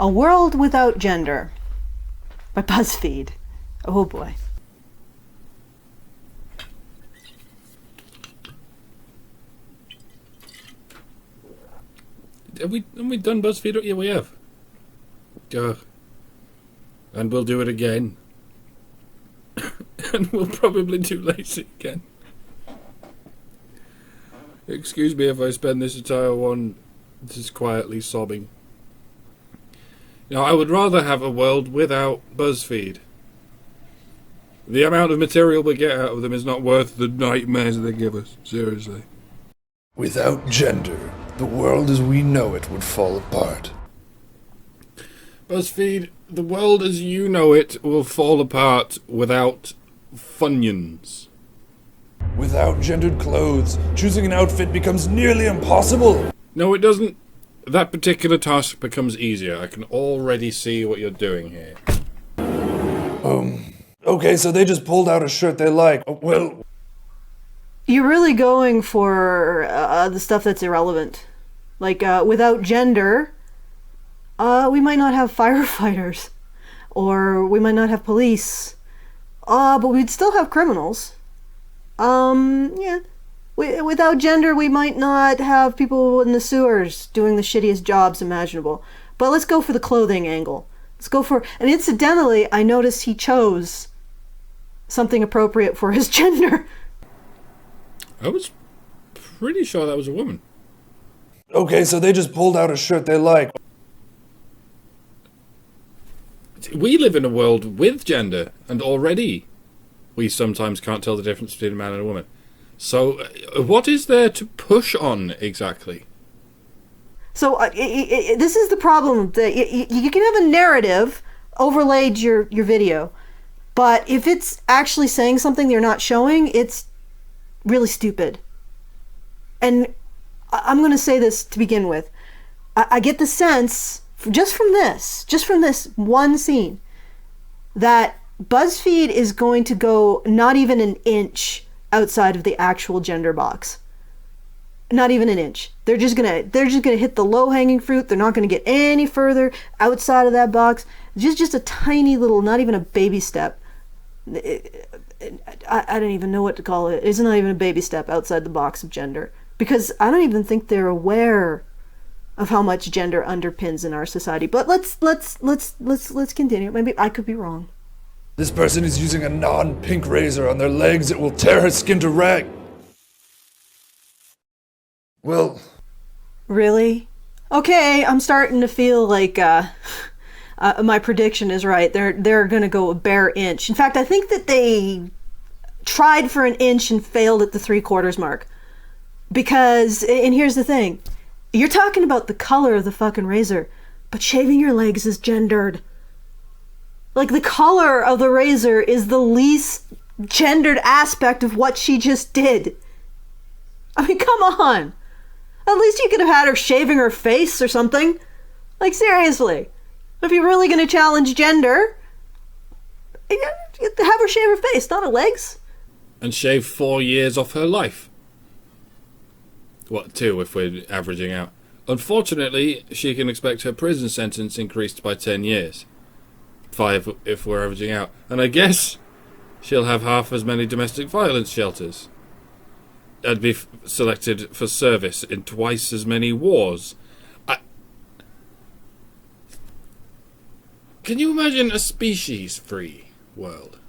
A World Without Gender by BuzzFeed. Oh boy. Have we done BuzzFeed? Yeah, we have. And we'll do it again. And we'll probably do Lacey again. Excuse me if I spend this entire one just quietly sobbing. I would rather have a world without BuzzFeed. The amount of material we get out of them is not worth the nightmares they give us. Seriously. Without gender, the world as we know it would fall apart. BuzzFeed, the world as you know it will fall apart without Funyuns. Without gendered clothes, choosing an outfit becomes nearly impossible. No, it doesn't. That particular task becomes easier. I can already see what you're doing here. Okay, so they just pulled out a shirt they like. Well... You're really going for the stuff that's irrelevant. Like, without gender, we might not have firefighters. Or we might not have police. But we'd still have criminals. Yeah. Without gender, we might not have people in the sewers doing the shittiest jobs imaginable. But let's go for the clothing angle. Let's go for... And incidentally, I noticed he chose something appropriate for his gender. I was pretty sure that was a woman. Okay, so they just pulled out a shirt they like. We live in a world with gender, and already we sometimes can't tell the difference between a man and a woman. So, what is there to push on, exactly? So, this is the problem. You can have a narrative overlaid your video, but if it's actually saying something they're not showing, it's really stupid. And I'm going to say this to begin with. I get the sense, just from this one scene, that BuzzFeed is going to go not even an inch outside of the actual gender box. Not even an inch. They're just gonna hit the low-hanging fruit. They're not gonna get any further outside of that box. Just a tiny little, not even a baby step. I don't even know what to call it. It's not even a baby step outside the box of gender, because I don't even think they're aware of how much gender underpins in our society. But let's continue. Maybe I could be wrong. This person is using a non-pink razor on their legs. It will tear her skin to rag. Well... Really? Okay, I'm starting to feel like my prediction is right. They're gonna go a bare inch. In fact, I think that they tried for an inch and failed at the 3/4 mark. Because, and here's the thing, you're talking about the color of the fucking razor, but shaving your legs is gendered. Like, the color of the razor is the least gendered aspect of what she just did. I mean, come on. At least you could have had her shaving her face or something. Like, seriously. If you're really going to challenge gender, have her shave her face, not her legs. And shave 4 years off her life. What, 2 if we're averaging out. Unfortunately, she can expect her prison sentence increased by 10 years. 5 if we're averaging out. And I guess she'll have half as many domestic violence shelters. And be selected for service in twice as many wars. Can you imagine a species-free world?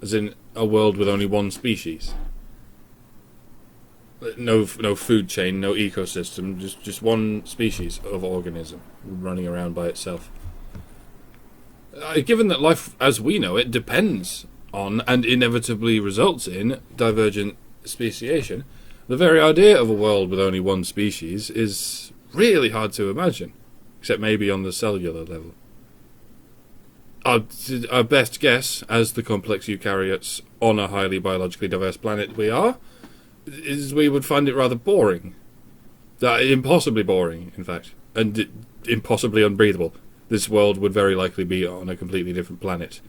As in, a world with only one species? No food chain, no ecosystem, just one species of organism running around by itself. Given that life as we know it depends on and inevitably results in divergent speciation, the very idea of a world with only one species is really hard to imagine, except maybe on the cellular level. Our best guess, as the complex eukaryotes on a highly biologically diverse planet we are, is we would find it rather boring. Impossibly boring, in fact, and impossibly unbreathable. This world would very likely be on a completely different planet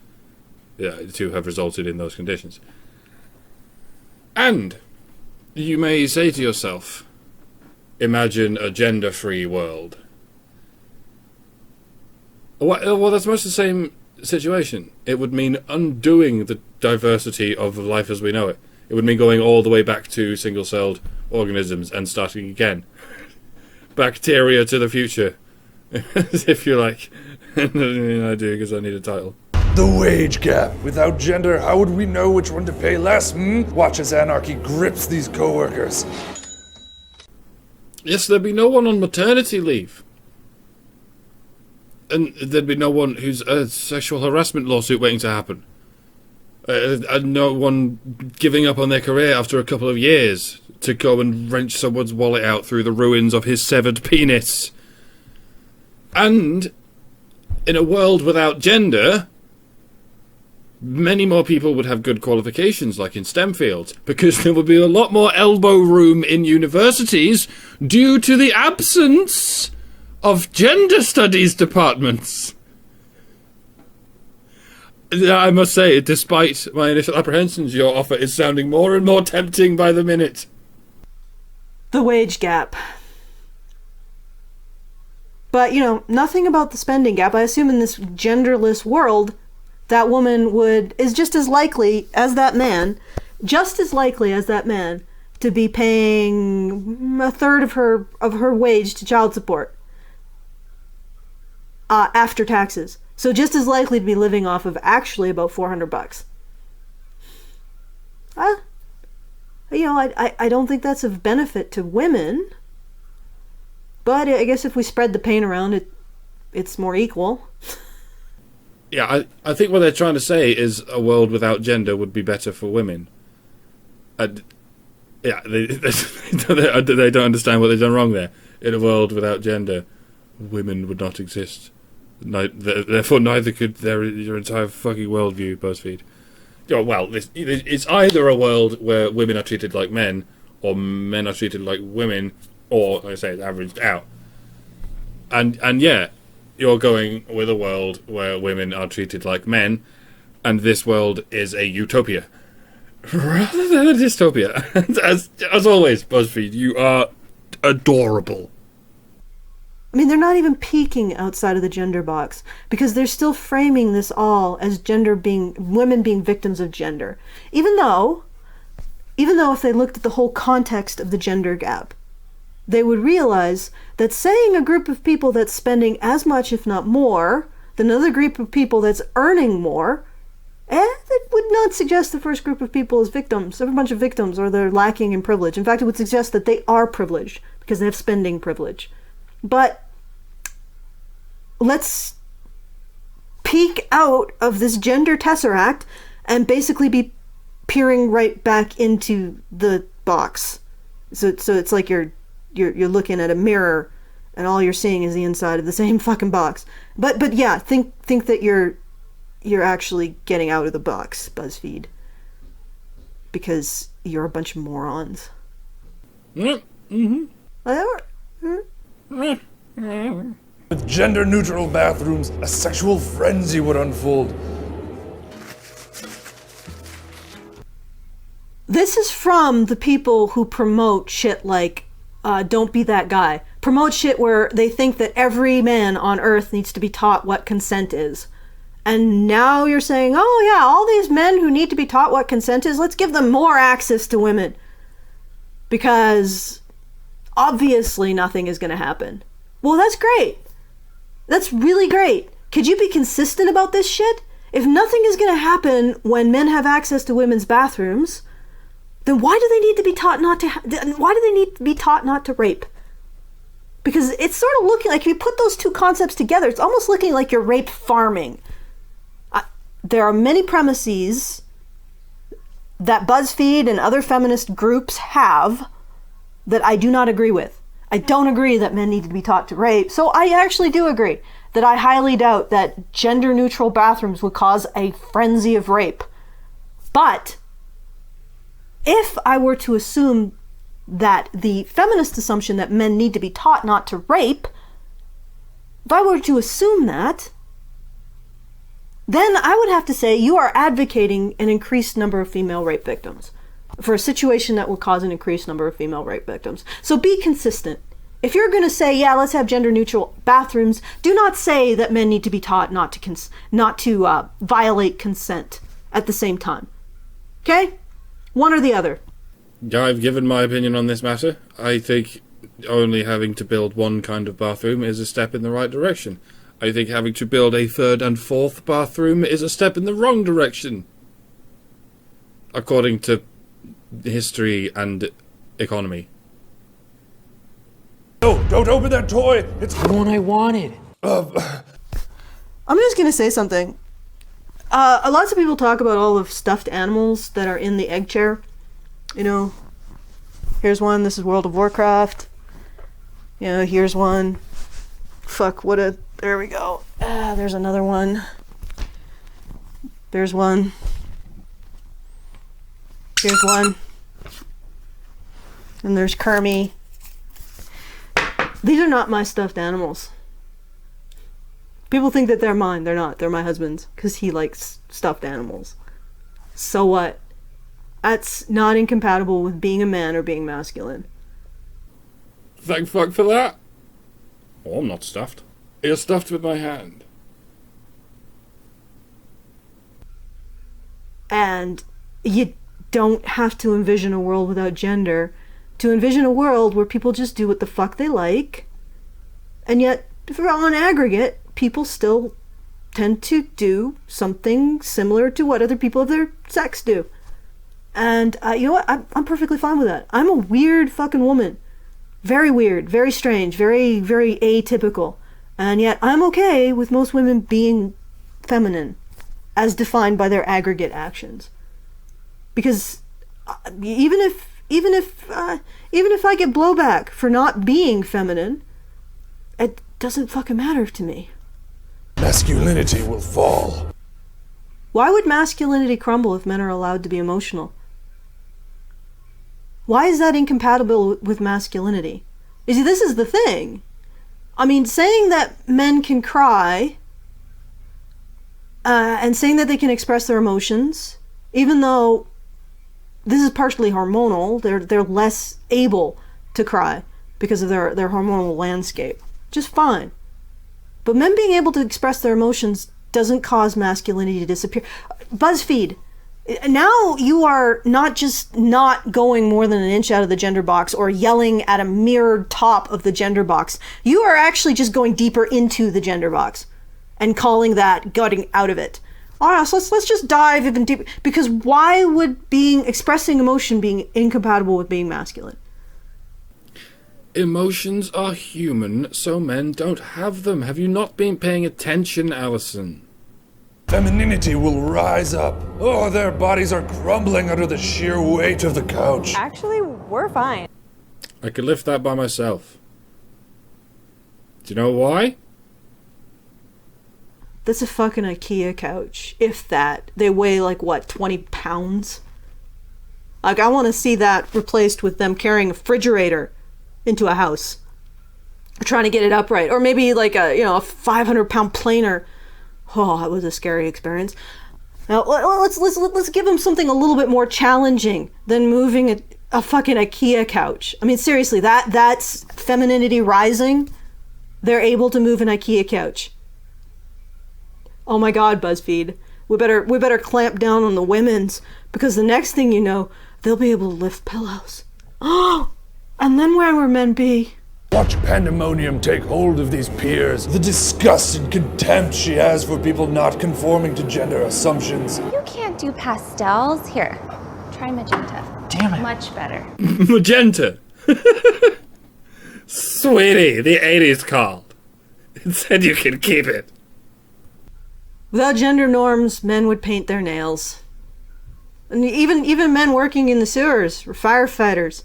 to have resulted in those conditions. And you may say to yourself, imagine a gender-free world. Well, that's much the same situation. It would mean undoing the diversity of life as we know it. It would mean going all the way back to single-celled organisms and starting again. Bacteria to the future, if you like. I do, because I need a title. The wage gap. Without gender, how would we know which one to pay less, Watch as anarchy grips these co-workers. Yes, there'd be no one on maternity leave. And there'd be no one who's a sexual harassment lawsuit waiting to happen. And no one giving up on their career after a couple of years to go and wrench someone's wallet out through the ruins of his severed penis. And in a world without gender, many more people would have good qualifications, like in STEM fields, because there would be a lot more elbow room in universities due to the absence of gender studies departments. I must say, despite my initial apprehensions, your offer is sounding more and more tempting by the minute. The wage gap. But, nothing about the spending gap. I assume in this genderless world, that woman is just as likely as that man, to be paying a third of her wage to child support after taxes. So just as likely to be living off of actually about $400. I don't think that's of benefit to women. But I guess if we spread the pain around, it's more equal. Yeah, I think what they're trying to say is a world without gender would be better for women. Yeah, they don't understand what they've done wrong there. In a world without gender, women would not exist. Therefore, neither could your entire fucking worldview, BuzzFeed. Well, it's either a world where women are treated like men, or men are treated like women, or, like I say, it's averaged out. And yeah, you're going with a world where women are treated like men, and this world is a utopia. Rather than a dystopia. As always, BuzzFeed, you are adorable. I mean, they're not even peeking outside of the gender box, because they're still framing this all as women being victims of gender. Even though if they looked at the whole context of the gender gap, they would realize that saying a group of people that's spending as much, if not more, than another group of people that's earning more, that would not suggest the first group of people as victims. They're a bunch of victims, or they're lacking in privilege. In fact, it would suggest that they are privileged, because they have spending privilege. But let's peek out of this gender tesseract and basically be peering right back into the box. So it's like you're looking at a mirror and all you're seeing is the inside of the same fucking box. But yeah, think that you're actually getting out of the box, BuzzFeed, because you're a bunch of morons. Mm-hmm. With gender-neutral bathrooms, a sexual frenzy would unfold. This is from the people who promote shit like, don't be that guy. Promote shit where they think that every man on Earth needs to be taught what consent is. And now you're saying, oh yeah, all these men who need to be taught what consent is, let's give them more access to women. Because obviously nothing is going to happen. Well, that's great. That's really great. Could you be consistent about this shit? If nothing is going to happen when men have access to women's bathrooms, then why do they need to be taught not to rape? Because it's sort of looking like, if you put those two concepts together, it's almost looking like you're rape farming. There are many premises that BuzzFeed and other feminist groups have that I do not agree with. I don't agree that men need to be taught to rape. So I actually do agree that I highly doubt that gender-neutral bathrooms would cause a frenzy of rape. But if I were to assume that the feminist assumption that men need to be taught not to rape, if I were to assume that, then I would have to say you are advocating an increased number of female rape victims for a situation that will cause an increased number of female rape victims. So be consistent. If you're going to say, yeah, let's have gender neutral bathrooms, do not say that men need to be taught not to violate consent at the same time. Okay? One or the other. I've given my opinion on this matter. I think only having to build one kind of bathroom is a step in the right direction. I think having to build a third and fourth bathroom is a step in the wrong direction. According to history and economy. No, don't open that toy! It's The one I wanted. I'm just going to say something. Lots of people talk about all of stuffed animals that are in the egg chair. You know, here's one. This is World of Warcraft. You know, here's one. There we go. There's another one. There's one. Here's one. And there's Kermie. These are not my stuffed animals. People think that they're mine. They're not. They're my husband's because he likes stuffed animals. So what? That's not incompatible with being a man or being masculine. Thank fuck for that. Oh, I'm not stuffed. You're stuffed with my hand. And you don't have to envision a world without gender to envision a world where people just do what the fuck they like. And yet, on aggregate, people still tend to do something similar to what other people of their sex do. And you know what? I'm perfectly fine with that. I'm a weird fucking woman. Very weird, very strange, very, very atypical. And yet I'm okay with most women being feminine, as defined by their aggregate actions. Because even if I get blowback for not being feminine, it doesn't fucking matter to me. Masculinity will fall. Why would masculinity crumble if men are allowed to be emotional? Why is that incompatible with masculinity? You see, this is the thing. I mean, saying that men can cry and saying that they can express their emotions, even though this is partially hormonal, they're less able to cry because of their hormonal landscape. Just fine. But men being able to express their emotions doesn't cause masculinity to disappear. BuzzFeed. Now you are not just not going more than an inch out of the gender box or yelling at a mirrored top of the gender box. You are actually just going deeper into the gender box and calling that gutting out of it. All right, so let's just dive even deeper. Because why would expressing emotion being incompatible with being masculine? Emotions are human, so men don't have them. Have you not been paying attention, Allison? Femininity will rise up. Oh, their bodies are crumbling under the sheer weight of the couch. Actually, we're fine. I could lift that by myself. Do you know why? That's a fucking IKEA couch. If that. They weigh like, what, 20 pounds? Like, I want to see that replaced with them carrying a refrigerator into a house. Or trying to get it upright. Or maybe like a 500-pound planer. Oh, that was a scary experience. Now, let's give them something a little bit more challenging than moving a fucking IKEA couch. I mean, seriously, that's femininity rising. They're able to move an IKEA couch. Oh my God, BuzzFeed. We better clamp down on the women's, because the next thing you know, they'll be able to lift pillows. Oh, and then where will men be? Watch pandemonium take hold of these peers. The disgust and contempt she has for people not conforming to gender assumptions. You can't do pastels. Here, try magenta. Damn it. Much better. Magenta! Sweetie, the 80s called. It said you can keep it. Without gender norms, men would paint their nails. And even men working in the sewers, or firefighters,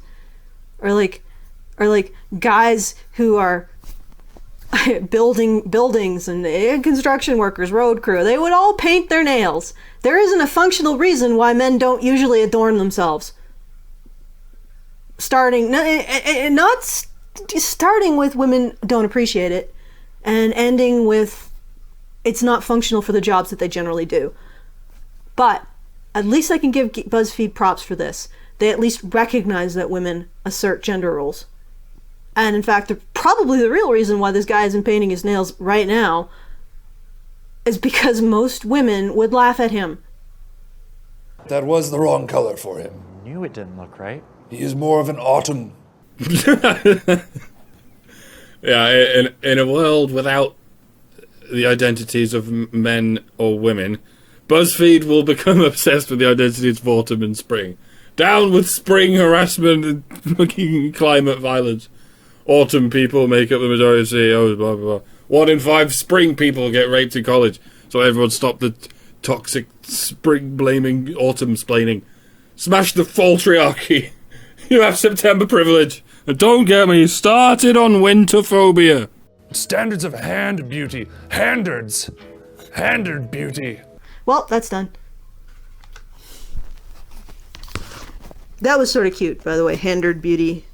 or like guys who are building buildings and construction workers, road crew, they would all paint their nails. There isn't a functional reason why men don't usually adorn themselves. Starting with women don't appreciate it, and ending with it's not functional for the jobs that they generally do. But at least I can give BuzzFeed props for this. They at least recognize that women assert gender roles. And in fact, probably the real reason why this guy isn't painting his nails right now is because most women would laugh at him. That was the wrong color for him. Knew it didn't look right. He is more of an autumn. Yeah, in a world without the identities of men or women, BuzzFeed will become obsessed with the identities of autumn and spring. Down with spring harassment and fucking climate violence. Autumn people make up the majority of CEOs, blah, blah, blah. 1 in 5 spring people get raped in college. So everyone stop the toxic spring blaming, autumn splaining. Smash the faltriarchy. You have September privilege. And don't get me started on winter phobia. Standards of hand beauty. Handards. Handard beauty. Well, that's done. That was sort of cute, by the way. Handard beauty.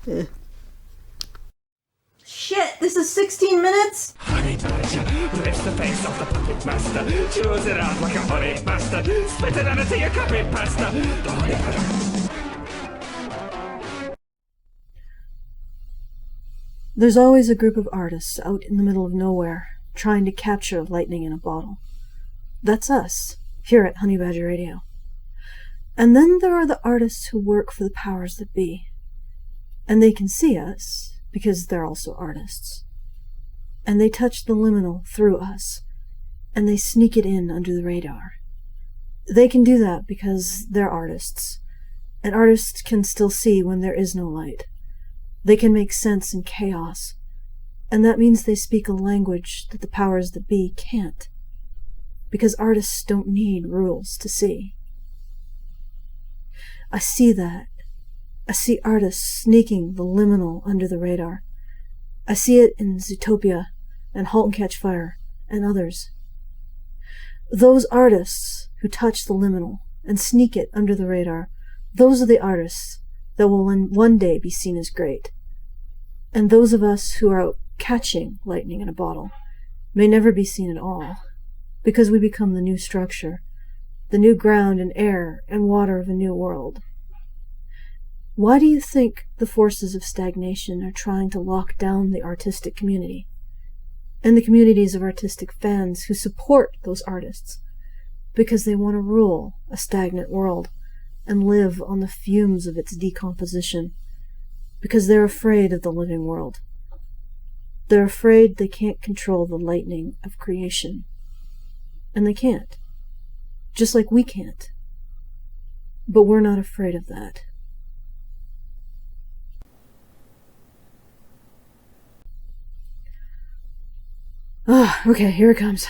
Shit, this is 16 minutes? Honey badger, lift the face off the puppet master, chews it out like a honey bastard, spit it out into your copy pasta. The honey badger. There's always a group of artists out in the middle of nowhere, trying to capture lightning in a bottle. That's us, here at Honey Badger Radio. And then there are the artists who work for the powers that be. And they can see us, because they're also artists. And they touch the liminal through us, and they sneak it in under the radar. They can do that because they're artists, and artists can still see when there is no light. They can make sense in chaos, and that means they speak a language that the powers that be can't, because artists don't need rules to see. I see that. I see artists sneaking the liminal under the radar. I see it in Zootopia and Halt and Catch Fire and others. Those artists who touch the liminal and sneak it under the radar, those are the artists that will one day be seen as great. And those of us who are out catching lightning in a bottle may never be seen at all, because we become the new structure, the new ground and air and water of a new world. Why do you think the forces of stagnation are trying to lock down the artistic community, and the communities of artistic fans who support those artists? Because they want to rule a stagnant world and live on the fumes of its decomposition. Because they're afraid of the living world. They're afraid they can't control the lightning of creation. And they can't. Just like we can't. But we're not afraid of that. Okay, here it comes.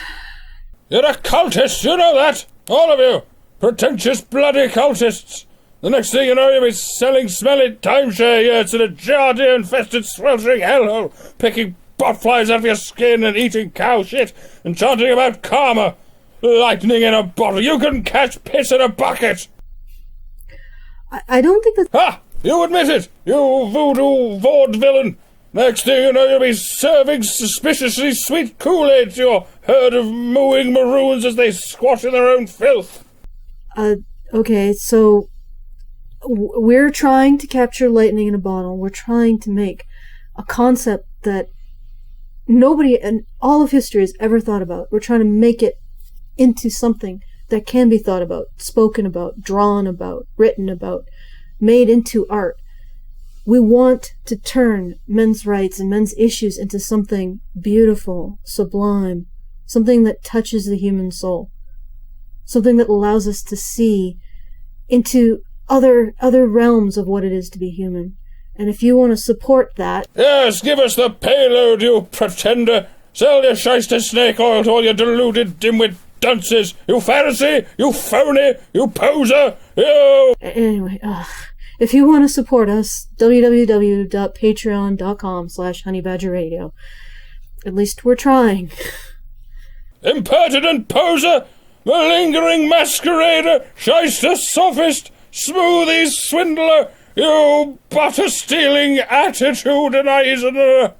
You're a cultist, you know that! All of you! Pretentious bloody cultists! The next thing you know, you'll be selling smelly timeshare yurts in a jardier-infested sweltering hellhole, picking botflies out of your skin and eating cow shit, and chanting about karma. Lightning in a bottle. You can catch piss in a bucket! I don't think that... Ha! You admit it! You voodoo vaudevillain! Next thing you know, you'll be serving suspiciously sweet Kool-Aid to your herd of mooing maroons as they squash in their own filth. Okay, so... We're trying to capture lightning in a bottle. We're trying to make a concept that nobody in all of history has ever thought about. We're trying to make it into something that can be thought about, spoken about, drawn about, written about, made into art. We want to turn men's rights and men's issues into something beautiful, sublime, something that touches the human soul, something that allows us to see into other realms of what it is to be human. And if you want to support that... Yes, give us the payload, you pretender! Sell your shyster snake oil to all your deluded dimwit dunces! You Pharisee! You phony! You poser! You... Anyway, if you want to support us, www.patreon.com/honeybadgerradio. At least we're trying. Impertinent poser! Malingering masquerader! Shyster sophist! Smoothie swindler! You butter-stealing attitudinizer!